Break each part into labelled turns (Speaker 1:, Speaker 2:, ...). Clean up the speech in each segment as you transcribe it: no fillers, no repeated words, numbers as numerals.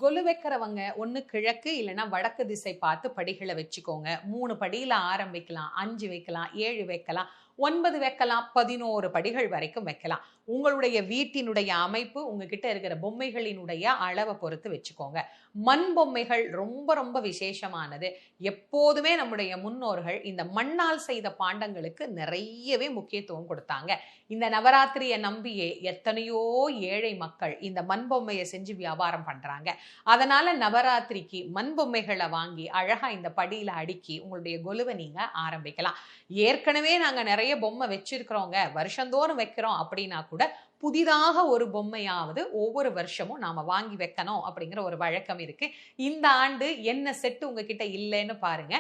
Speaker 1: கொலு வைக்கிறவங்க ஒண்ணு கிழக்கு இல்லைன்னா வடக்கு திசை பார்த்து படிகளை வச்சுக்கோங்க. 3 படியில ஆரம்பிக்கலாம், 5 வைக்கலாம், 7 வைக்கலாம், 9 வைக்கலாம், 11 படிகள் வரைக்கும் வைக்கலாம். உங்களுடைய வீட்டினுடைய அமைப்பு, உங்ககிட்ட இருக்கிற பொம்மைகளினுடைய அளவை பொறுத்து வச்சுக்கோங்க. மண் பொம்மைகள் ரொம்ப ரொம்ப விசேஷமானது. எப்போதுமே நம்முடைய முன்னோர்கள் இந்த மண்ணால் செய்த பாண்டங்களுக்கு நிறையவே முக்கியத்துவம் கொடுத்தாங்க. இந்த நவராத்திரியை நம்பியே எத்தனையோ ஏழை மக்கள் இந்த மண் பொம்மையை செஞ்சு வியாபாரம் பண்றாங்க. அதனால நவராத்திரிக்கு மண் பொம்மைகளை வாங்கி அழகா இந்த படியில அடுக்கி உங்களுடைய கொலுவை நீங்க ஆரம்பிக்கலாம். ஏற்கனவே நாங்க நிறைய பொம்மை வச்சிருக்கிறோங்க, வருஷந்தோறும் வைக்கிறோம் அப்படின்னா கூட புதிதாக ஒரு பொம்மையாவது ஒவ்வொரு வருஷமும் நாம வாங்கி வைக்கணும் அப்படிங்கிற ஒரு வழக்கம் இருக்கு. இந்த ஆண்டு என்ன செட்டு உங்ககிட்ட இல்லைன்னு பாருங்க,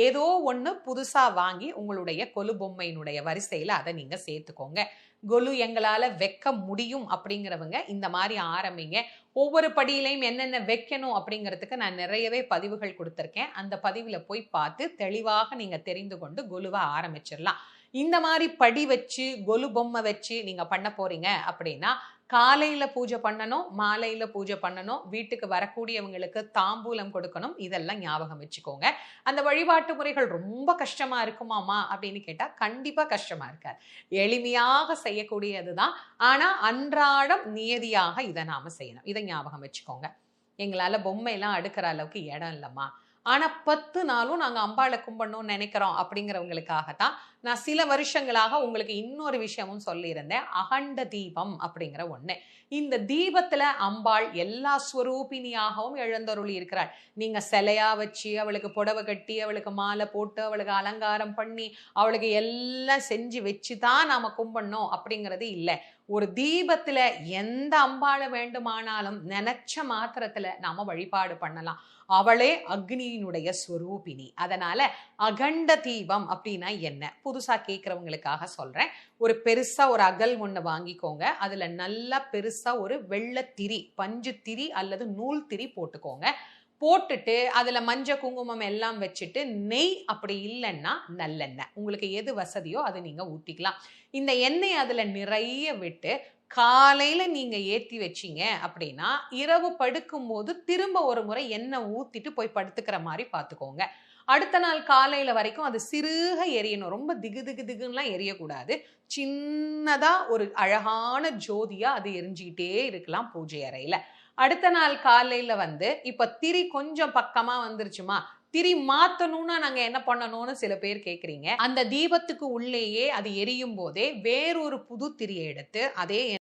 Speaker 1: ஏதோ ஒண்ணு புதுசா வாங்கி உங்களுடைய கொலு பொம்மையினுடைய வரிசையில அதை நீங்க சேர்த்துக்கோங்க. கொலு எங்களால வைக்க முடியும் அப்படிங்கிறவங்க இந்த மாதிரி ஆரம்பிங்க. ஒவ்வொரு படியிலையும் என்னென்ன வைக்கணும் அப்படிங்கிறதுக்கு நான் நிறையவே பதிவுகள் கொடுத்துருக்கேன். அந்த பதிவுல போய் பார்த்து தெளிவாக நீங்க தெரிந்து கொண்டு கொலுவை ஆரம்பிச்சிடலாம். இந்த மாதிரி படி வச்சு கொலு பொம்மை வச்சு நீங்க பண்ண போறீங்க அப்படின்னா, காலையில பூஜை பண்ணணும், மாலையில பூஜை பண்ணணும், வீட்டுக்கு வரக்கூடியவங்களுக்கு தாம்பூலம் கொடுக்கணும். இதெல்லாம் ஞாபகம் வச்சுக்கோங்க. அந்த வழிபாட்டு முறைகள் ரொம்ப கஷ்டமா இருக்குமாமா அப்படின்னு கேட்டா கண்டிப்பா கஷ்டமா இருக்காது. எளிமையாக செய்யக்கூடியதுதான். ஆனா அன்றாடம் நியதியாக இதை நாம செய்யணும். இதை ஞாபகம் வச்சுக்கோங்க. எங்களால பொம்மை எல்லாம் அடுக்கிற அளவுக்கு இடம் இல்லம்மா, ஆனா 10 நாளும் நாங்க அம்பாளை கும்பிடணும்னு நினைக்கிறோம் அப்படிங்கிறவங்களுக்காகத்தான் நான் சில வருஷங்களாக உங்களுக்கு இன்னொரு விஷயமும் சொல்லியிருந்தேன். அகண்ட தீபம் அப்படிங்கிற ஒண்ணு. இந்த தீபத்துல அம்பாள் எல்லா ஸ்வரூபிணியாகவும் எழுந்தருளி இருக்கிறாள். நீங்க சிலையா வச்சு அவளுக்கு புடவை கட்டி அவளுக்கு மாலை போட்டு அவளுக்கு அலங்காரம் பண்ணி அவளுக்கு எல்லாம் செஞ்சு வச்சுதான் நாம கும்பிடணும் அப்படிங்கிறது இல்லை. ஒரு தீபத்துல எந்த அம்பாளை வேண்டுமானாலும் நினைச்ச மாத்திரத்துல நாம வழிபாடு பண்ணலாம். அவளே அக்னியினுடைய ஸ்வரூபிணி. அதனால அகண்ட தீபம் அப்படின்னா என்ன, புதுசா கேட்கிறவங்களுக்காக சொல்றேன். ஒரு பெருசா ஒரு அகல் ஒண்ணு வாங்கிக்கோங்க. அதுல நல்லா பெருசா ஒரு வெள்ளத்திரி, பஞ்சு திரி அல்லது நூல் திரி போட்டுக்கோங்க. போட்டுட்டு அதுல மஞ்சள் குங்குமம் எல்லாம் வச்சுட்டு நெய், அப்படி இல்லைன்னா நல்லெண்ணெய், உங்களுக்கு எது வசதியோ அது நீங்க ஊத்திக்கலாம். இந்த எண்ணெய் அதுல நிறைய விட்டு காலையில நீங்க ஏத்தி வச்சீங்க அப்படின்னா இரவு படுக்கும் போது திரும்ப ஒரு முறை எண்ணெய் ஊத்திட்டு போய் படுத்துக்கிற மாதிரி பாத்துக்கோங்க. அடுத்த நாள் காலையில வரைக்கும் அது சிறுக எரியணும். ரொம்ப திகு திகு திகுன்னுலாம் எரியக்கூடாது. சின்னதா ஒரு அழகான ஜோதியா அது எரிஞ்சுக்கிட்டே இருக்கலாம் பூஜை அறையில. அடுத்த நாள் காலையில இப்ப திரி கொஞ்சம் பக்கமா வந்துருச்சுமா, திரி மாத்தணும்னா நாங்க என்ன பண்ணணும்னு சில பேர் கேக்குறீங்க. அந்த தீபத்துக்கு உள்ளேயே அது எரியும் போதே வேறொரு புது திரியை எடுத்து அதே